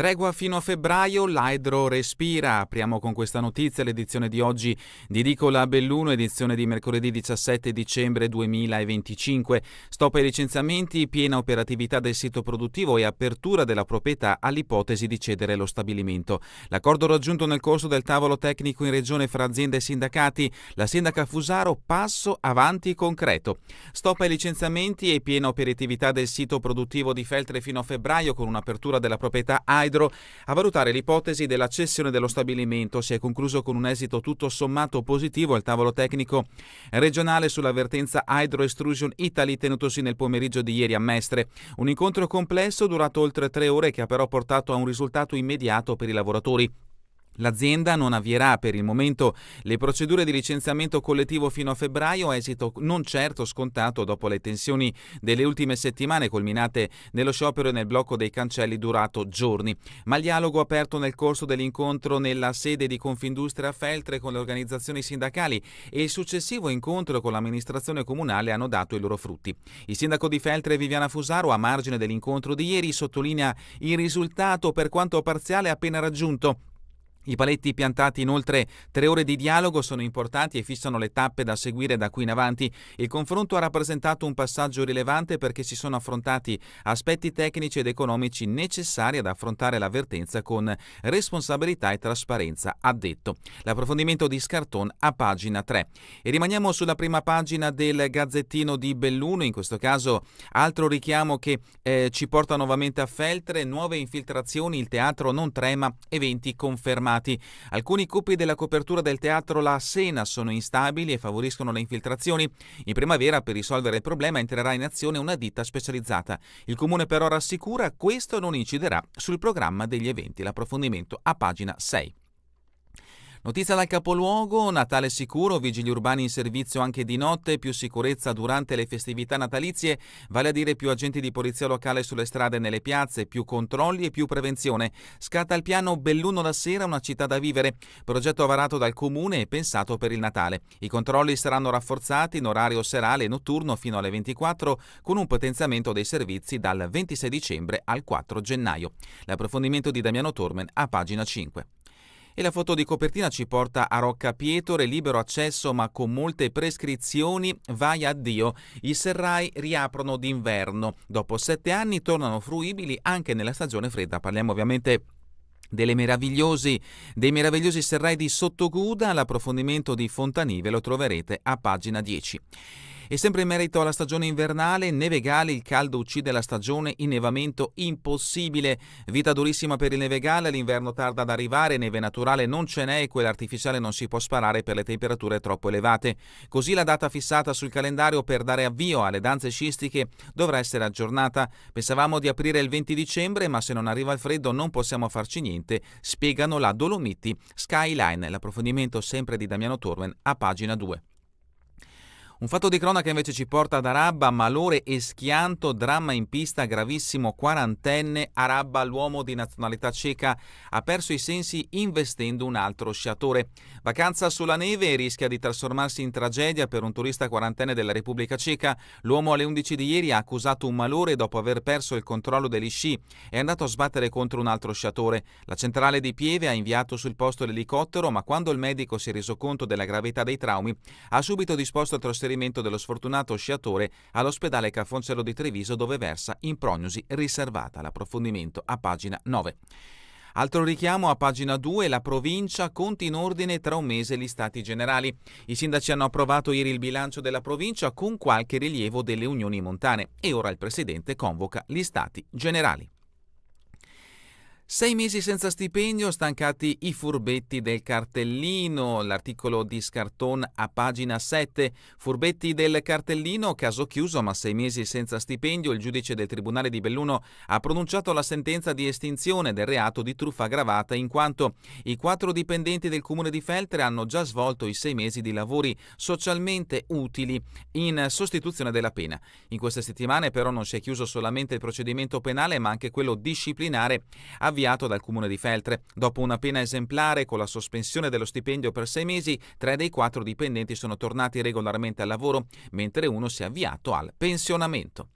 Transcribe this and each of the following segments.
Tregua fino a febbraio, l'Hydro respira. Apriamo con questa notizia l'edizione di oggi di Edicola Belluno, edizione di mercoledì 17 dicembre 2025. Stop ai licenziamenti, piena operatività del sito produttivo e apertura della proprietà all'ipotesi di cedere lo stabilimento. L'accordo raggiunto nel corso del tavolo tecnico in regione fra aziende e sindacati, la sindaca Fusaro, passo avanti concreto. Stop ai licenziamenti e piena operatività del sito produttivo di Feltre fino a febbraio con un'apertura della proprietà Hydro. A valutare l'ipotesi della cessione dello stabilimento si è concluso con un esito tutto sommato positivo al tavolo tecnico regionale sulla vertenza Hydro Extrusion Italy tenutosi nel pomeriggio di ieri a Mestre. Un incontro complesso durato oltre 3 ore che ha però portato a un risultato immediato per i lavoratori. L'azienda non avvierà per il momento le procedure di licenziamento collettivo fino a febbraio, esito non certo scontato dopo le tensioni delle ultime settimane culminate nello sciopero e nel blocco dei cancelli durato giorni. Ma il dialogo aperto nel corso dell'incontro nella sede di Confindustria a Feltre con le organizzazioni sindacali e il successivo incontro con l'amministrazione comunale hanno dato i loro frutti. Il sindaco di Feltre, Viviana Fusaro, a margine dell'incontro di ieri, sottolinea il risultato, per quanto parziale, appena raggiunto. I paletti piantati in oltre 3 ore di dialogo sono importanti e fissano le tappe da seguire da qui in avanti. Il confronto ha rappresentato un passaggio rilevante perché si sono affrontati aspetti tecnici ed economici necessari ad affrontare la vertenza con responsabilità e trasparenza, ha detto. L'approfondimento di Scarton a pagina 3. E rimaniamo sulla prima pagina del Gazzettino di Belluno, in questo caso altro richiamo che ci porta nuovamente a Feltre, nuove infiltrazioni, il teatro non trema, eventi confermati. Alcuni cupi della copertura del teatro La Sena sono instabili e favoriscono le infiltrazioni. In primavera, per risolvere il problema, entrerà in azione una ditta specializzata. Il comune però rassicura questo non inciderà sul programma degli eventi. L'approfondimento a pagina 6. Notizia dal capoluogo, Natale sicuro, vigili urbani in servizio anche di notte, più sicurezza durante le festività natalizie, vale a dire più agenti di polizia locale sulle strade e nelle piazze, più controlli e più prevenzione. Scatta il piano Belluno la sera, una città da vivere, progetto varato dal comune e pensato per il Natale. I controlli saranno rafforzati in orario serale e notturno fino alle 24 con un potenziamento dei servizi dal 26 dicembre al 4 gennaio. L'approfondimento di Damiano Tormen a pagina 5. E la foto di copertina ci porta a Rocca Pietore, libero accesso ma con molte prescrizioni, vai a Dio. I serrai riaprono d'inverno. Dopo 7 anni tornano fruibili anche nella stagione fredda. Parliamo ovviamente dei meravigliosi serrai di Sottoguda. L'approfondimento di Fontanive lo troverete a pagina 10. E sempre in merito alla stagione invernale, Nevegali, il caldo uccide la stagione, innevamento impossibile. Vita durissima per il Nevegali, l'inverno tarda ad arrivare, neve naturale non ce n'è e quella artificiale non si può sparare per le temperature troppo elevate. Così la data fissata sul calendario per dare avvio alle danze sciistiche dovrà essere aggiornata. Pensavamo di aprire il 20 dicembre, ma se non arriva il freddo non possiamo farci niente, spiegano la Dolomiti Skyline. L'approfondimento sempre di Damiano Tormen a pagina 2. Un fatto di cronaca invece ci porta ad Arabba, malore e schianto, dramma in pista, gravissimo, 40enne, Arabba, l'uomo di nazionalità ceca, ha perso i sensi investendo un altro sciatore. Vacanza sulla neve e rischia di trasformarsi in tragedia per un turista 40enne della Repubblica Ceca. L'uomo alle 11 di ieri ha accusato un malore dopo aver perso il controllo degli sci e è andato a sbattere contro un altro sciatore. La centrale di Pieve ha inviato sul posto l'elicottero, ma quando il medico si è reso conto della gravità dei traumi, ha subito disposto il trasferimento dello sfortunato sciatore all'ospedale Ca' Fonsero di Treviso, dove versa in prognosi riservata. L'approfondimento a pagina 9. Altro richiamo a pagina 2, la provincia conti in ordine tra un mese gli stati generali. I sindaci hanno approvato ieri il bilancio della provincia con qualche rilievo delle unioni montane e ora il presidente convoca gli stati generali. 6 mesi senza stipendio, stancati i furbetti del cartellino. L'articolo di Scarton a pagina 7. Furbetti del cartellino, caso chiuso ma 6 mesi senza stipendio. Il giudice del Tribunale di Belluno ha pronunciato la sentenza di estinzione del reato di truffa aggravata in quanto i 4 dipendenti del comune di Feltre hanno già svolto i 6 mesi di lavori socialmente utili in sostituzione della pena. In queste settimane però non si è chiuso solamente il procedimento penale ma anche quello disciplinare avviato dal comune di Feltre. Dopo una pena esemplare con la sospensione dello stipendio per 6 mesi, 3 dei 4 dipendenti sono tornati regolarmente al lavoro, mentre uno si è avviato al pensionamento.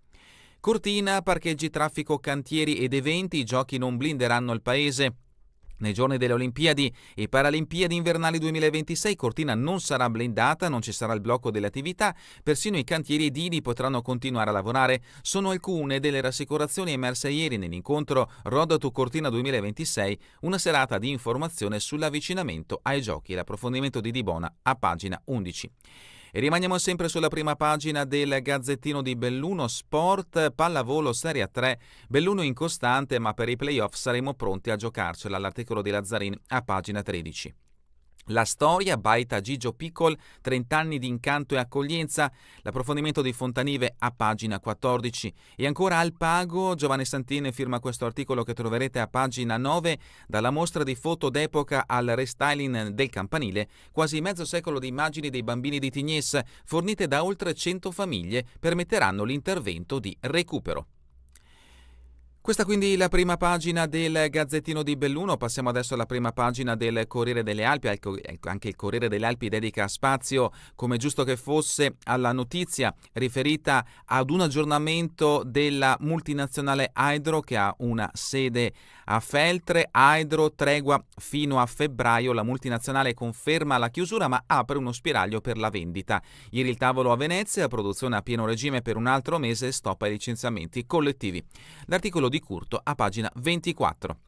Cortina, parcheggi, traffico, cantieri ed eventi, i giochi non blinderanno il paese. Nei giorni delle Olimpiadi e Paralimpiadi invernali 2026 Cortina non sarà blindata, non ci sarà il blocco delle attività, persino i cantieri edili potranno continuare a lavorare. Sono alcune delle rassicurazioni emerse ieri nell'incontro Road to Cortina 2026, una serata di informazione sull'avvicinamento ai giochi. L'approfondimento di Dibona a pagina 11. E rimaniamo sempre sulla prima pagina del Gazzettino di Belluno. Sport, pallavolo Serie A3, Belluno incostante, ma per i playoff saremo pronti a giocarcela. L'articolo di Lazzarin a pagina 13. La storia, Baita Gigio Piccol, 30 anni di incanto e accoglienza, l'approfondimento di Fontanive a pagina 14. E ancora al pago, Giovanni Santini firma questo articolo che troverete a pagina 9, dalla mostra di foto d'epoca al restyling del campanile, quasi mezzo secolo di immagini dei bambini di Tignes, fornite da oltre 100 famiglie, permetteranno l'intervento di recupero. Questa quindi la prima pagina del Gazzettino di Belluno. Passiamo adesso alla prima pagina del Corriere delle Alpi. Anche il Corriere delle Alpi dedica spazio, come giusto che fosse, alla notizia riferita ad un aggiornamento della multinazionale Hydro che ha una sede a Feltre. Hydro, tregua fino a febbraio. La multinazionale conferma la chiusura ma apre uno spiraglio per la vendita. Ieri il tavolo a Venezia, produzione a pieno regime per un altro mese, stop ai licenziamenti collettivi. L'articolo di Curto a pagina 24.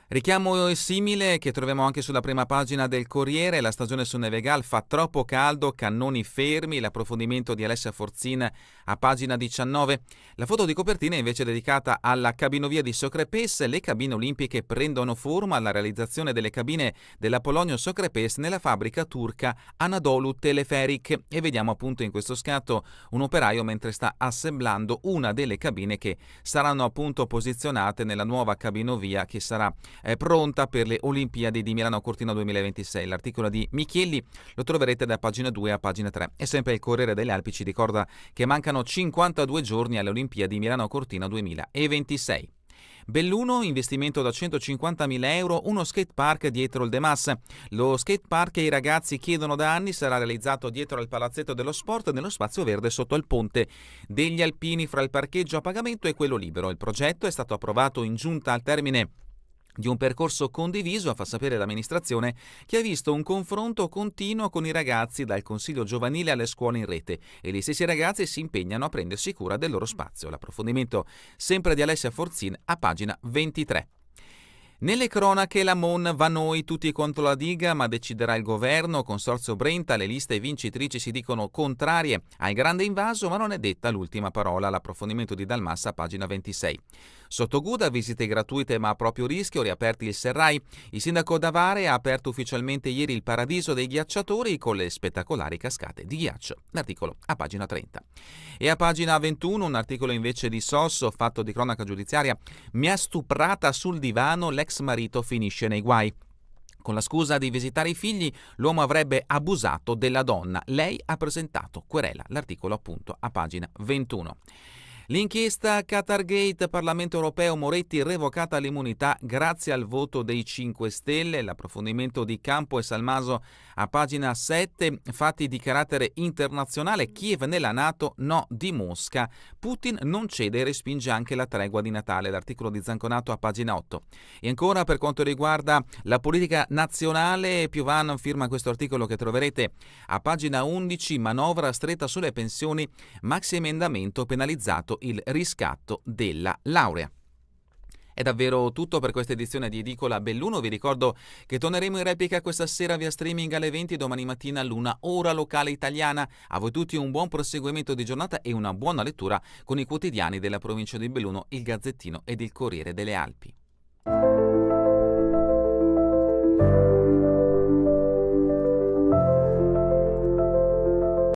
Richiamo simile che troviamo anche sulla prima pagina del Corriere. La stagione su Nevegal fa troppo caldo, cannoni fermi, l'approfondimento di Alessia Forzin a pagina 19. La foto di copertina è invece dedicata alla cabinovia di Socrepes. Le cabine olimpiche prendono forma alla realizzazione delle cabine della Polonio Socrepes nella fabbrica turca Anadolu Teleferik e vediamo appunto in questo scatto un operaio mentre sta assemblando una delle cabine che saranno appunto posizionate nella nuova cabinovia che sarà è pronta per le Olimpiadi di Milano Cortina 2026. L'articolo di Michielli lo troverete da pagina 2 a pagina 3. E sempre il Corriere delle Alpi ci ricorda che mancano 52 giorni alle Olimpiadi Milano Cortina 2026. Belluno, investimento da 150.000 euro, uno skatepark dietro il De Mas. Lo skatepark che i ragazzi chiedono da anni sarà realizzato dietro al Palazzetto dello Sport, nello spazio verde sotto il ponte degli Alpini fra il parcheggio a pagamento e quello libero. Il progetto è stato approvato in giunta al termine di un percorso condiviso, fa sapere l'amministrazione, che ha visto un confronto continuo con i ragazzi dal consiglio giovanile alle scuole in rete e gli stessi ragazzi si impegnano a prendersi cura del loro spazio. L'approfondimento sempre di Alessia Forzin a pagina 23. Nelle cronache la Mon va noi tutti contro la diga, ma deciderà il governo. Consorzio Brenta, le liste vincitrici si dicono contrarie al grande invaso, ma non è detta l'ultima parola. L'approfondimento di Dalmassa, pagina 26. Sotto Guda, visite gratuite ma a proprio rischio, riaperti il Serrai. Il sindaco Davare ha aperto ufficialmente ieri il paradiso dei ghiacciatori con le spettacolari cascate di ghiaccio. L'articolo a pagina 30. E a pagina 21 un articolo invece di Sosso, fatto di cronaca giudiziaria. Mi ha stuprata sul divano, l'ex marito finisce nei guai. Con la scusa di visitare i figli, l'uomo avrebbe abusato della donna. Lei ha presentato querela. L'articolo appunto a pagina 21. L'inchiesta Qatargate, Parlamento europeo, Moretti revocata l'immunità grazie al voto dei 5 Stelle. L'approfondimento di Campo e Salmaso a pagina 7. Fatti di carattere internazionale, Kiev nella NATO, no di Mosca. Putin non cede e respinge anche la tregua di Natale. L'articolo di Zanconato a pagina 8. E ancora per quanto riguarda la politica nazionale, Piovan firma questo articolo che troverete a pagina 11. Manovra stretta sulle pensioni, maxi emendamento penalizzato il riscatto della laurea. È davvero tutto per questa edizione di Edicola Belluno. Vi ricordo che torneremo in replica questa sera via streaming alle 20, domani mattina all'1 ora locale italiana. A voi tutti un buon proseguimento di giornata e una buona lettura con i quotidiani della provincia di Belluno, il Gazzettino ed il Corriere delle Alpi.